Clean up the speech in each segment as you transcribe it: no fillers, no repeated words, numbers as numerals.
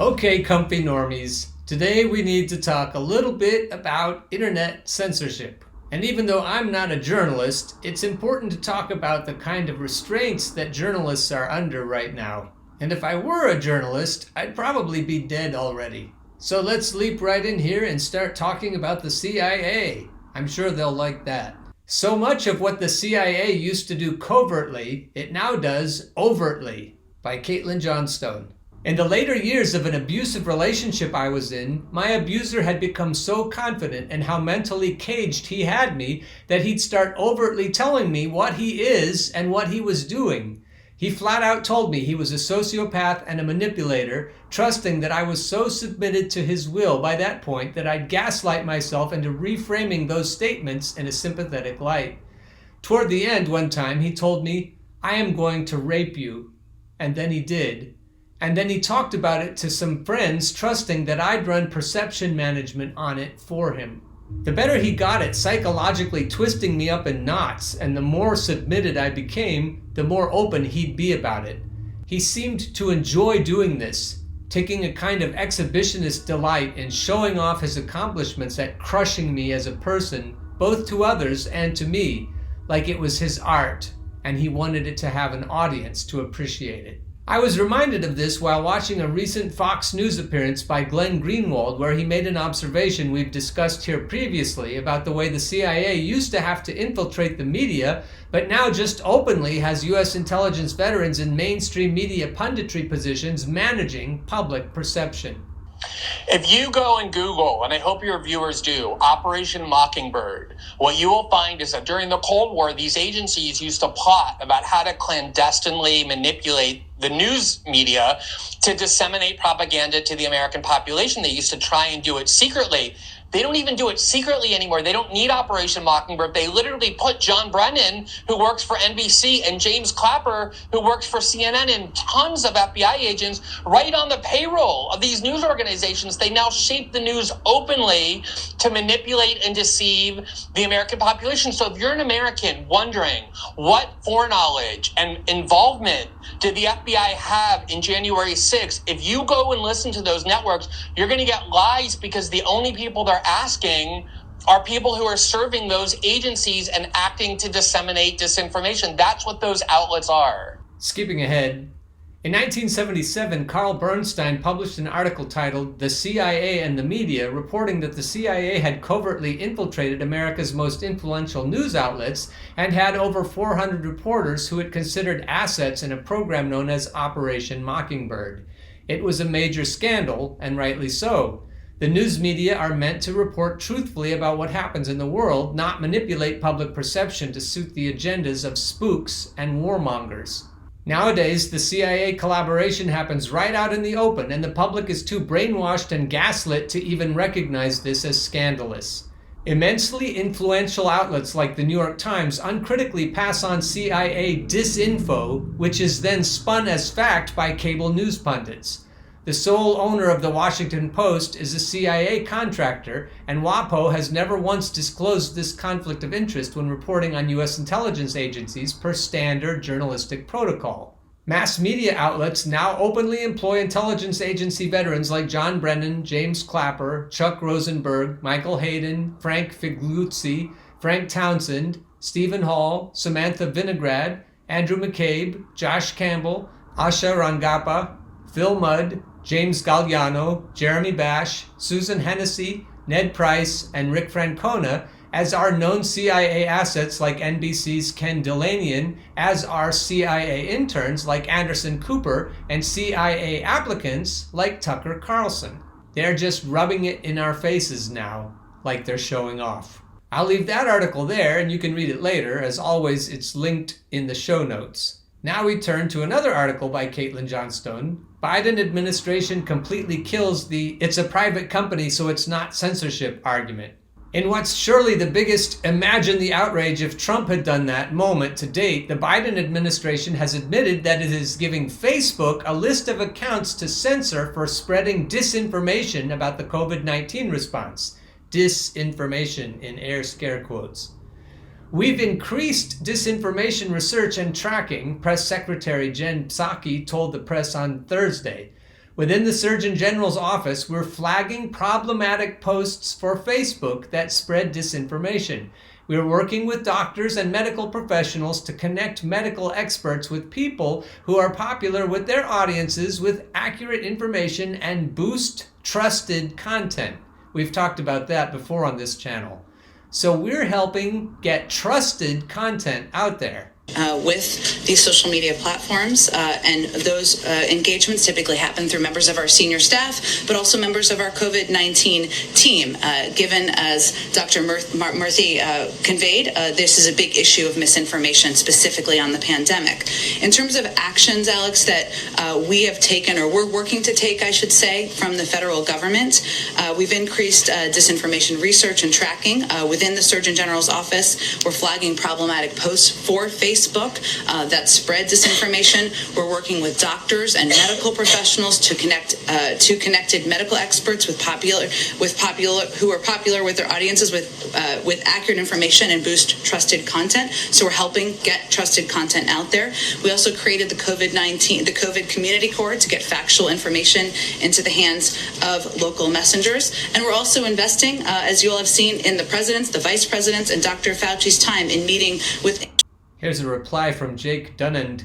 Okay, comfy normies. Today we need to talk a little bit about internet censorship. And even though I'm not a journalist, it's important to talk about the kind of restraints that journalists are under right now. And if I were a journalist, I'd probably be dead already. So let's leap right in here and start talking about the CIA. I'm sure they'll like that. So much of what the CIA used to do covertly, it now does overtly. By Caitlin Johnstone. In the later years of an abusive relationship I was in, my abuser had become so confident in how mentally caged he had me that he'd start overtly telling me what he is and what he was doing. He flat out told me he was a sociopath and a manipulator, trusting that I was so submitted to his will by that point that I'd gaslight myself into reframing those statements in a sympathetic light. Toward the end, one time, he told me, "I am going to rape you." And then he did. And then he talked about it to some friends, trusting that I'd run perception management on it for him. The better he got at psychologically twisting me up in knots, and the more submitted I became, the more open he'd be about it. He seemed to enjoy doing this, taking a kind of exhibitionist delight in showing off his accomplishments at crushing me as a person, both to others and to me, like it was his art, and he wanted it to have an audience to appreciate it. I was reminded of this while watching a recent Fox News appearance by Glenn Greenwald, where he made an observation we've discussed here previously about the way the CIA used to have to infiltrate the media, but now just openly has U.S. intelligence veterans in mainstream media punditry positions managing public perception. If you go and Google, and I hope your viewers do, Operation Mockingbird, what you will find is that during the Cold War, these agencies used to plot about how to clandestinely manipulate the news media to disseminate propaganda to the American population. They used to try and do it secretly. They don't even do it secretly anymore. They don't need Operation Mockingbird. They literally put John Brennan, who works for NBC, and James Clapper, who works for CNN, and tons of FBI agents right on the payroll of these news organizations. They now shape the news openly to manipulate and deceive the American population. So if you're an American wondering what foreknowledge and involvement did the FBI have in January 6th, if you go and listen to those networks, you're going to get lies, because the only people they're asking are people who are serving those agencies and acting to disseminate disinformation. That's what those outlets are. Skipping ahead, in 1977, Carl Bernstein published an article titled "The CIA and the Media," reporting that the CIA had covertly infiltrated America's most influential news outlets and had over 400 reporters who it considered assets in a program known as Operation Mockingbird. It was a major scandal, and rightly so. The news media are meant to report truthfully about what happens in the world, not manipulate public perception to suit the agendas of spooks and warmongers. Nowadays, the CIA collaboration happens right out in the open, and the public is too brainwashed and gaslit to even recognize this as scandalous. Immensely influential outlets like the New York Times uncritically pass on CIA disinfo, which is then spun as fact by cable news pundits. The sole owner of the Washington Post is a CIA contractor, and WAPO has never once disclosed this conflict of interest when reporting on U.S. intelligence agencies per standard journalistic protocol. Mass media outlets now openly employ intelligence agency veterans like John Brennan, James Clapper, Chuck Rosenberg, Michael Hayden, Frank Figliuzzi, Frank Townsend, Stephen Hall, Samantha Vinograd, Andrew McCabe, Josh Campbell, Asha Rangappa, Phil Mudd, James Galliano, Jeremy Bash, Susan Hennessy, Ned Price, and Rick Francona, as are known CIA assets like NBC's Ken Dilanian, as are CIA interns like Anderson Cooper, and CIA applicants like Tucker Carlson. They're just rubbing it in our faces now, like they're showing off. I'll leave that article there, and you can read it later. As always, it's linked in the show notes. Now we turn to another article by Caitlin Johnstone. Biden administration completely kills the "it's a private company so it's not censorship" argument. In what's surely the biggest "imagine the outrage if Trump had done that" moment to date, the Biden administration has admitted that it is giving Facebook a list of accounts to censor for spreading disinformation about the COVID-19 response. Disinformation in air scare quotes. We've increased disinformation research and tracking, Press Secretary Jen Psaki told the press on Thursday. Within the Surgeon General's office, we're flagging problematic posts for Facebook that spread disinformation. We're working with doctors and medical professionals to connect medical experts with people who are popular with their audiences with accurate information and boost trusted content. We've talked about that before on this channel. So we're helping get trusted content out there. With these social media platforms, and those engagements typically happen through members of our senior staff, but also members of our COVID-19 team. Given, as Dr. Murthy conveyed, this is a big issue of misinformation, specifically on the pandemic. In terms of actions, Alex, that we have taken, or we're working to take, I should say, from the federal government, we've increased disinformation research and tracking within the Surgeon General's office. We're flagging problematic posts for Facebook that spread disinformation. We're working with doctors and medical professionals to connect to connected medical experts who are popular with their audiences with accurate information and boost trusted content. So we're helping get trusted content out there. We also created the COVID Community Corps to get factual information into the hands of local messengers. And we're also investing, as you all have seen, in the president's, the vice president's, and Dr. Fauci's time in meeting with. Here's a reply from Jake Dunand.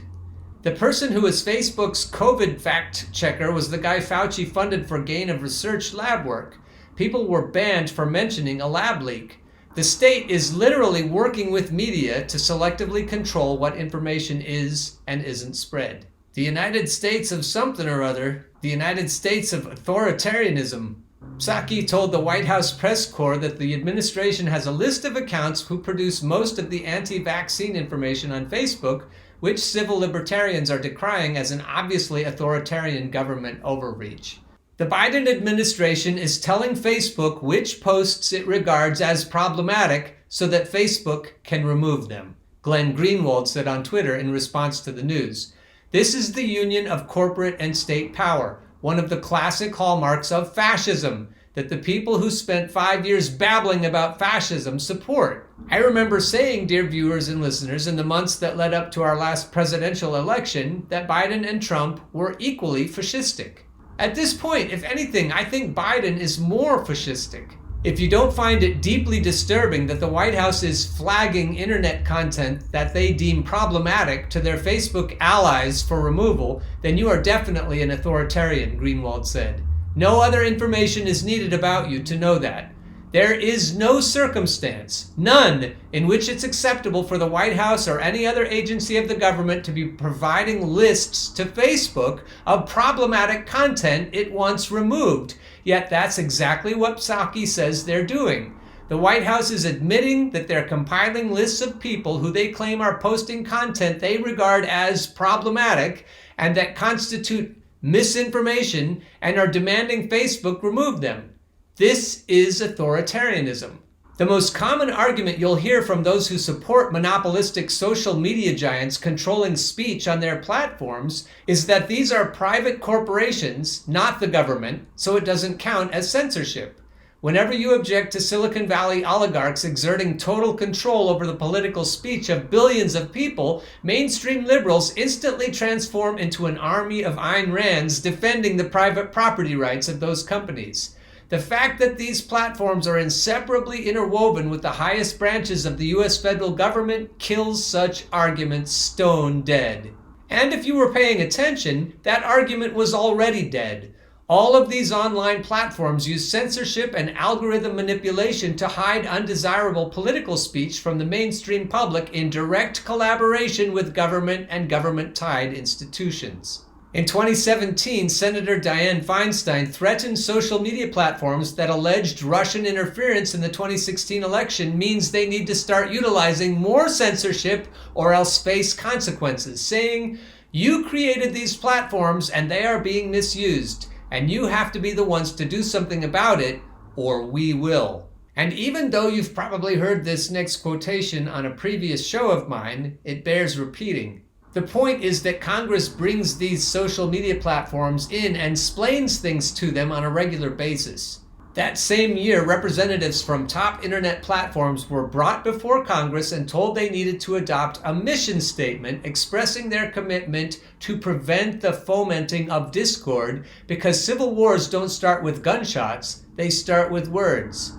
The person who was Facebook's COVID fact checker was the guy Fauci funded for gain of research lab work. People were banned for mentioning a lab leak. The state is literally working with media to selectively control what information is and isn't spread. The United States of something or other, the United States of authoritarianism. Psaki told the White House press corps that the administration has a list of accounts who produce most of the anti-vaccine information on Facebook, which civil libertarians are decrying as an obviously authoritarian government overreach. The Biden administration is telling Facebook which posts it regards as problematic so that Facebook can remove them, Glenn Greenwald said on Twitter in response to the news. This is the union of corporate and state power, one of the classic hallmarks of fascism that the people who spent 5 years babbling about fascism support. I remember saying, dear viewers and listeners, in the months that led up to our last presidential election, that Biden and Trump were equally fascistic. At this point, if anything, I think Biden is more fascistic. If you don't find it deeply disturbing that the White House is flagging internet content that they deem problematic to their Facebook allies for removal, then you are definitely an authoritarian, Greenwald said. No other information is needed about you to know that. There is no circumstance, none, in which it's acceptable for the White House or any other agency of the government to be providing lists to Facebook of problematic content it wants removed. Yet that's exactly what Psaki says they're doing. The White House is admitting that they're compiling lists of people who they claim are posting content they regard as problematic and that constitute misinformation and are demanding Facebook remove them. This is authoritarianism. The most common argument you'll hear from those who support monopolistic social media giants controlling speech on their platforms is that these are private corporations, not the government, so it doesn't count as censorship. Whenever you object to Silicon Valley oligarchs exerting total control over the political speech of billions of people, mainstream liberals instantly transform into an army of Ayn Rands defending the private property rights of those companies. The fact that these platforms are inseparably interwoven with the highest branches of the US federal government kills such arguments stone dead. And if you were paying attention, that argument was already dead. All of these online platforms use censorship and algorithm manipulation to hide undesirable political speech from the mainstream public in direct collaboration with government and government-tied institutions. In 2017, Senator Dianne Feinstein threatened social media platforms that alleged Russian interference in the 2016 election means they need to start utilizing more censorship or else face consequences, saying, "You created these platforms and they are being misused, and you have to be the ones to do something about it, or we will." And even though you've probably heard this next quotation on a previous show of mine, it bears repeating. The point is that Congress brings these social media platforms in and splains things to them on a regular basis. That same year, representatives from top internet platforms were brought before Congress and told they needed to adopt a mission statement expressing their commitment to prevent the fomenting of discord because civil wars don't start with gunshots, they start with words.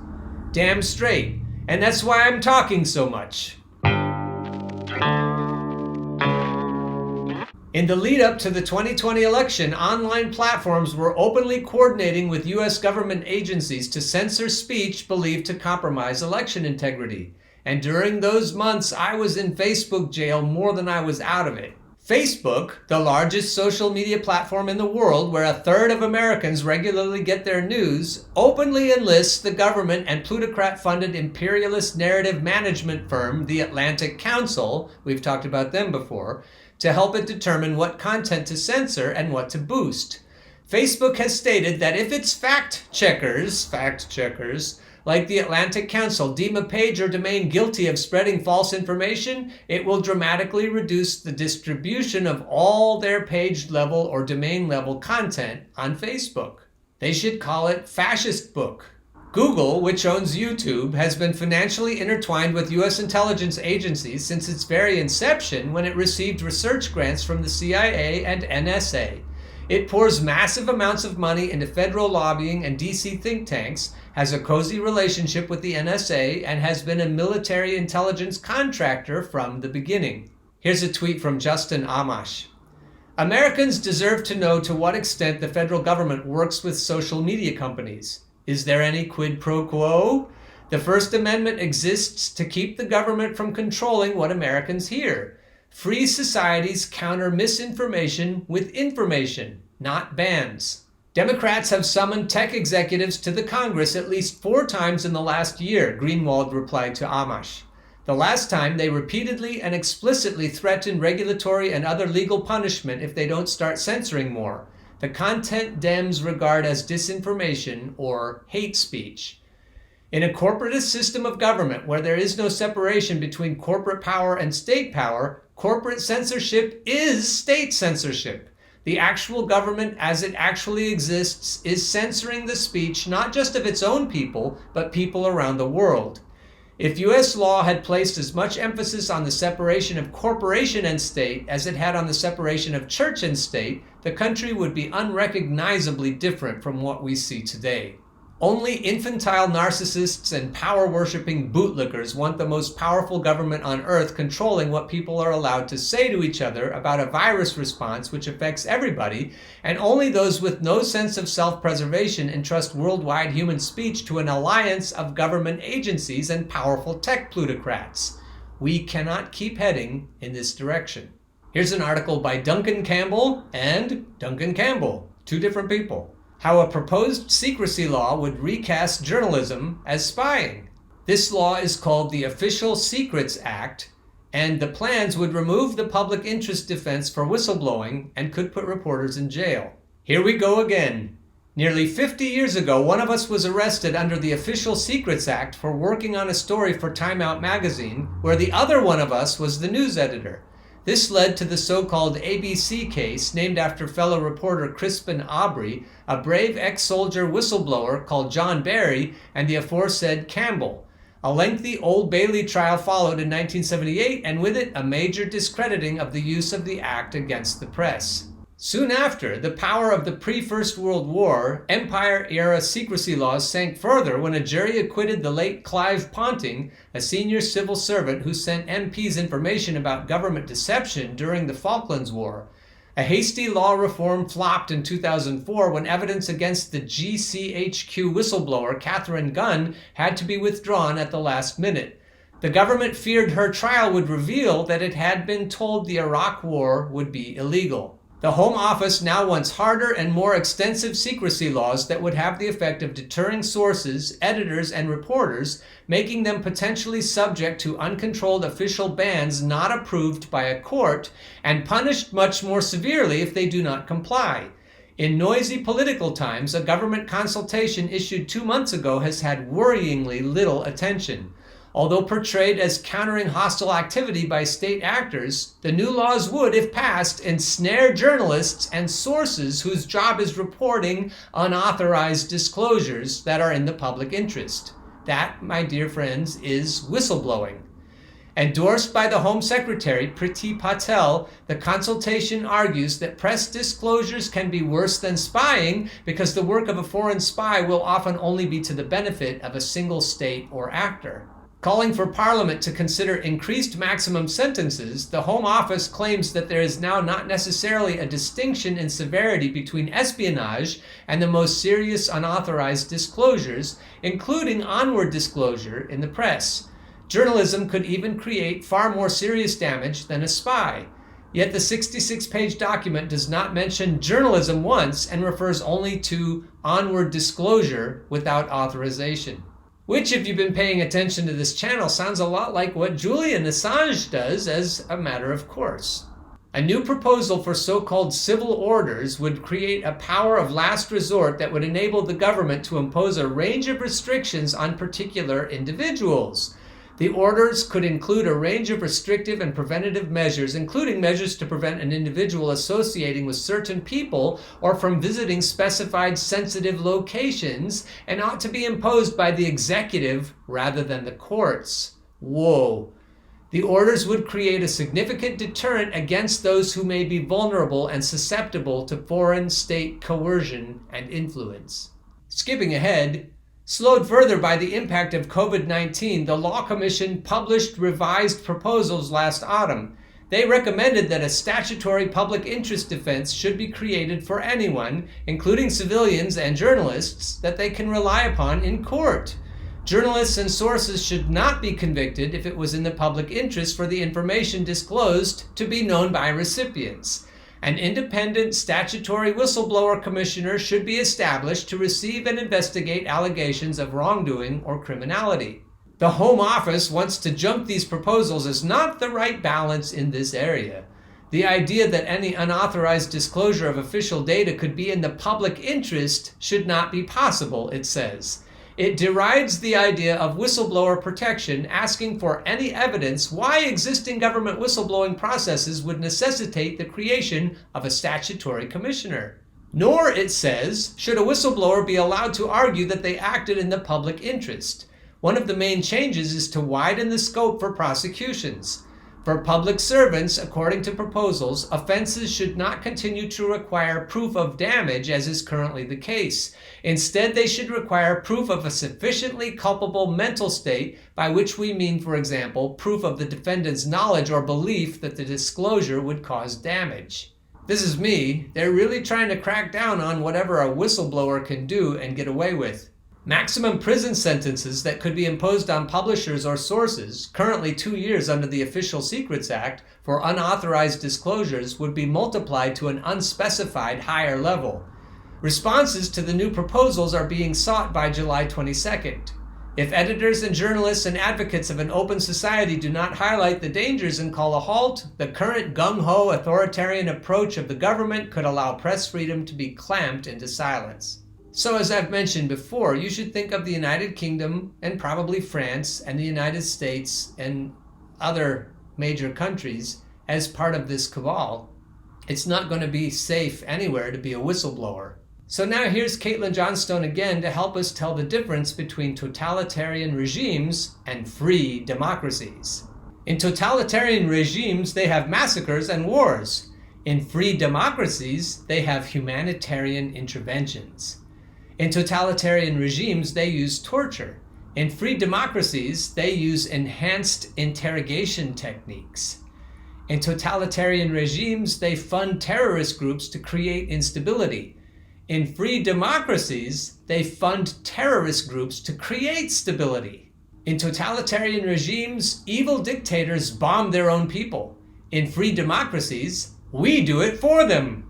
Damn straight. And that's why I'm talking so much. In the lead up to the 2020 election, online platforms were openly coordinating with U.S. government agencies to censor speech believed to compromise election integrity. And during those months, I was in Facebook jail more than I was out of it. Facebook, the largest social media platform in the world where a third of Americans regularly get their news, openly enlists the government and plutocrat-funded imperialist narrative management firm, the Atlantic Council, we've talked about them before, to help it determine what content to censor and what to boost. Facebook has stated that if its fact checkers, like the Atlantic Council, deem a page or domain guilty of spreading false information, it will dramatically reduce the distribution of all their page level or domain level content on Facebook. They should call it Fascist book. Google, which owns YouTube, has been financially intertwined with U.S. intelligence agencies since its very inception when it received research grants from the CIA and NSA. It pours massive amounts of money into federal lobbying and DC think tanks, has a cozy relationship with the NSA, and has been a military intelligence contractor from the beginning. Here's a tweet from Justin Amash. Americans deserve to know to what extent the federal government works with social media companies. Is there any quid pro quo? The First Amendment exists to keep the government from controlling what Americans hear. Free societies counter misinformation with information, not bans. Democrats have summoned tech executives to the Congress at least 4 times in the last year, Greenwald replied to Amash. The last time, they repeatedly and explicitly threatened regulatory and other legal punishment if they don't start censoring more. The content Dems regard as disinformation or hate speech. In a corporatist system of government where there is no separation between corporate power and state power, corporate censorship is state censorship. The actual government as it actually exists is censoring the speech not just of its own people, but people around the world. If U.S. law had placed as much emphasis on the separation of corporation and state as it had on the separation of church and state, the country would be unrecognizably different from what we see today. Only infantile narcissists and power-worshipping bootlickers want the most powerful government on earth controlling what people are allowed to say to each other about a virus response which affects everybody, and only those with no sense of self-preservation entrust worldwide human speech to an alliance of government agencies and powerful tech plutocrats. We cannot keep heading in this direction. Here's an article by Duncan Campbell and Duncan Campbell, 2 different people. How a proposed secrecy law would recast journalism as spying. This law is called the Official Secrets Act, and the plans would remove the public interest defense for whistleblowing and could put reporters in jail. Here we go again. Nearly 50 years ago, one of us was arrested under the Official Secrets Act for working on a story for Time Out magazine, where the other one of us was the news editor. This led to the so-called ABC case, named after fellow reporter Crispin Aubrey, a brave ex-soldier whistleblower called John Barry, and the aforesaid Campbell. A lengthy Old Bailey trial followed in 1978, and with it a major discrediting of the use of the act against the press. Soon after, the power of the pre-First World War, Empire-era secrecy laws sank further when a jury acquitted the late Clive Ponting, a senior civil servant who sent MPs information about government deception during the Falklands War. A hasty law reform flopped in 2004 when evidence against the GCHQ whistleblower Catherine Gunn had to be withdrawn at the last minute. The government feared her trial would reveal that it had been told the Iraq War would be illegal. The Home Office now wants harder and more extensive secrecy laws that would have the effect of deterring sources, editors, and reporters, making them potentially subject to uncontrolled official bans not approved by a court, and punished much more severely if they do not comply. In noisy political times, a government consultation issued 2 months ago has had worryingly little attention. Although portrayed as countering hostile activity by state actors, the new laws would, if passed, ensnare journalists and sources whose job is reporting unauthorized disclosures that are in the public interest. That, my dear friends, is whistleblowing. Endorsed by the Home Secretary, Priti Patel, the consultation argues that press disclosures can be worse than spying because the work of a foreign spy will often only be to the benefit of a single state or actor. Calling for Parliament to consider increased maximum sentences, the Home Office claims that there is now not necessarily a distinction in severity between espionage and the most serious unauthorized disclosures, including onward disclosure in the press. Journalism could even create far more serious damage than a spy. Yet the 66-page document does not mention journalism once and refers only to onward disclosure without authorization. Which, if you've been paying attention to this channel, sounds a lot like what Julian Assange does as a matter of course. A new proposal for so-called civil orders would create a power of last resort that would enable the government to impose a range of restrictions on particular individuals. The orders could include a range of restrictive and preventative measures, including measures to prevent an individual associating with certain people or from visiting specified sensitive locations, and ought to be imposed by the executive rather than the courts. Whoa. The orders would create a significant deterrent against those who may be vulnerable and susceptible to foreign state coercion and influence. Skipping ahead, slowed further by the impact of COVID-19, the Law Commission published revised proposals last autumn. They recommended that a statutory public interest defense should be created for anyone, including civilians and journalists, that they can rely upon in court. Journalists and sources should not be convicted if it was in the public interest for the information disclosed to be known by recipients. An independent statutory whistleblower commissioner should be established to receive and investigate allegations of wrongdoing or criminality. The Home Office wants to jump these proposals as not the right balance in this area. The idea that any unauthorized disclosure of official data could be in the public interest should not be possible, it says. It derides the idea of whistleblower protection, asking for any evidence why existing government whistleblowing processes would necessitate the creation of a statutory commissioner. Nor, it says, should a whistleblower be allowed to argue that they acted in the public interest. One of the main changes is to widen the scope for prosecutions. For public servants, according to proposals, offenses should not continue to require proof of damage, as is currently the case. Instead, they should require proof of a sufficiently culpable mental state, by which we mean, for example, proof of the defendant's knowledge or belief that the disclosure would cause damage. This is me. They're really trying to crack down on whatever a whistleblower can do and get away with. Maximum prison sentences that could be imposed on publishers or sources, currently 2 years under the Official Secrets Act, for unauthorized disclosures would be multiplied to an unspecified higher level. Responses to the new proposals are being sought by July 22nd. If editors and journalists and advocates of an open society do not highlight the dangers and call a halt, the current gung-ho authoritarian approach of the government could allow press freedom to be clamped into silence. So, as I've mentioned before, you should think of the United Kingdom and probably France and the United States and other major countries as part of this cabal. It's not going to be safe anywhere to be a whistleblower. So now here's Caitlin Johnstone again to help us tell the difference between totalitarian regimes and free democracies. In totalitarian regimes, they have massacres and wars. In free democracies, they have humanitarian interventions. In totalitarian regimes, they use torture. In free democracies, they use enhanced interrogation techniques. In totalitarian regimes, they fund terrorist groups to create instability. In free democracies, they fund terrorist groups to create stability. In totalitarian regimes, evil dictators bomb their own people. In free democracies, we do it for them.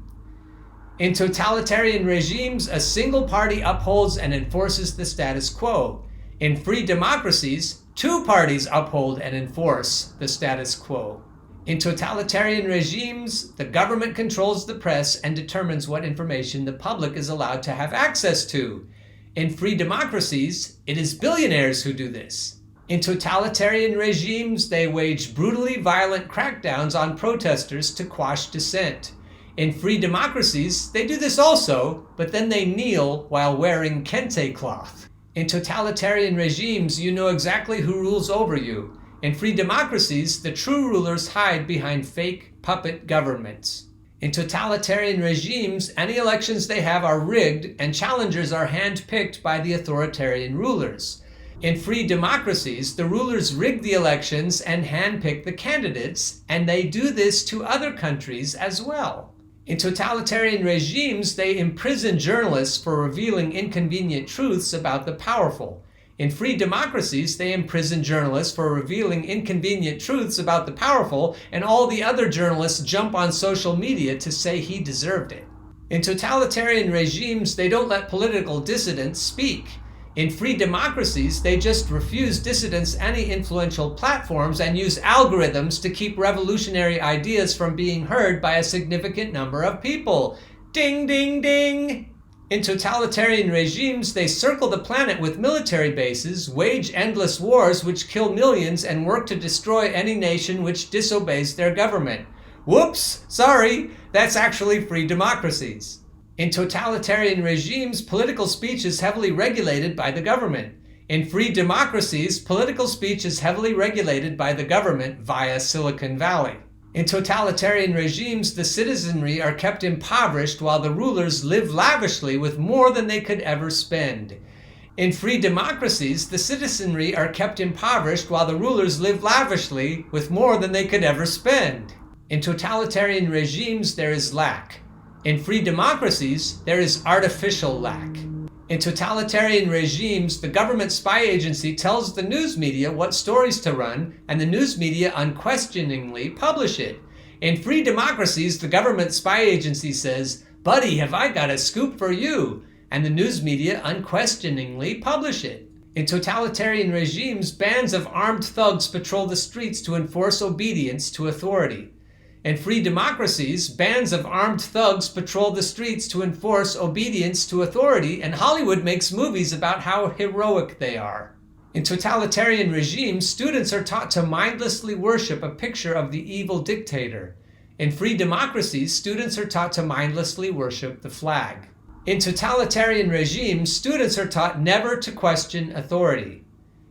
In totalitarian regimes, a single party upholds and enforces the status quo. In free democracies, two parties uphold and enforce the status quo. In totalitarian regimes, the government controls the press and determines what information the public is allowed to have access to. In free democracies, it is billionaires who do this. In totalitarian regimes, they wage brutally violent crackdowns on protesters to quash dissent. In free democracies, they do this also, but then they kneel while wearing kente cloth. In totalitarian regimes, you know exactly who rules over you. In free democracies, the true rulers hide behind fake puppet governments. In totalitarian regimes, any elections they have are rigged and challengers are handpicked by the authoritarian rulers. In free democracies, the rulers rig the elections and handpick the candidates, and they do this to other countries as well. In totalitarian regimes, they imprison journalists for revealing inconvenient truths about the powerful. In free democracies, they imprison journalists for revealing inconvenient truths about the powerful, and all the other journalists jump on social media to say he deserved it. In totalitarian regimes, they don't let political dissidents speak. In free democracies, they just refuse dissidents any influential platforms and use algorithms to keep revolutionary ideas from being heard by a significant number of people. Ding, ding, ding! In totalitarian regimes, they circle the planet with military bases, wage endless wars which kill millions, and work to destroy any nation which disobeys their government. Whoops! Sorry, that's actually free democracies. In totalitarian regimes, political speech is heavily regulated by the government. In free democracies, political speech is heavily regulated by the government via Silicon Valley. In totalitarian regimes, the citizenry are kept impoverished while the rulers live lavishly with more than they could ever spend. In free democracies, the citizenry are kept impoverished while the rulers live lavishly with more than they could ever spend. In totalitarian regimes, there is lack. In free democracies, there is artificial lack. In totalitarian regimes, the government spy agency tells the news media what stories to run, and the news media unquestioningly publish it. In free democracies, the government spy agency says, "Buddy, have I got a scoop for you?" and the news media unquestioningly publish it. In totalitarian regimes, bands of armed thugs patrol the streets to enforce obedience to authority. In free democracies, bands of armed thugs patrol the streets to enforce obedience to authority, and Hollywood makes movies about how heroic they are. In totalitarian regimes, students are taught to mindlessly worship a picture of the evil dictator. In free democracies, students are taught to mindlessly worship the flag. In totalitarian regimes, students are taught never to question authority.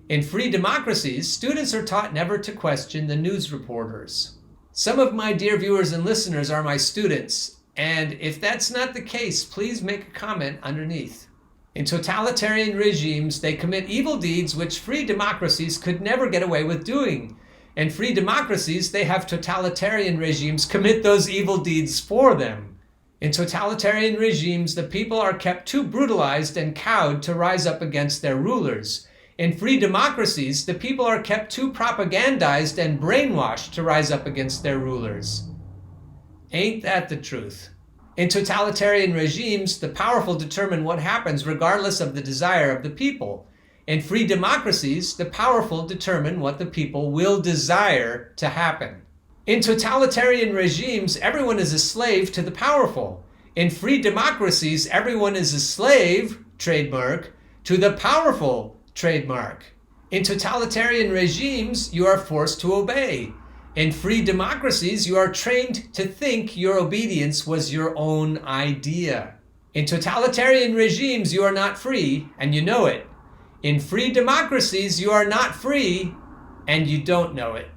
In free democracies, students are taught never to question the news reporters. Some of my dear viewers and listeners are my students, and if that's not the case, please make a comment underneath. In totalitarian regimes, they commit evil deeds which free democracies could never get away with doing. In free democracies, they have totalitarian regimes commit those evil deeds for them. In totalitarian regimes, the people are kept too brutalized and cowed to rise up against their rulers. In free democracies, the people are kept too propagandized and brainwashed to rise up against their rulers. Ain't that the truth? In totalitarian regimes, the powerful determine what happens regardless of the desire of the people. In free democracies, the powerful determine what the people will desire to happen. In totalitarian regimes, everyone is a slave to the powerful. In free democracies, everyone is a slave, trademark, to the powerful, trademark. In totalitarian regimes, you are forced to obey. In free democracies, you are trained to think your obedience was your own idea. In totalitarian regimes, you are not free, and you know it. In free democracies, you are not free, and you don't know it.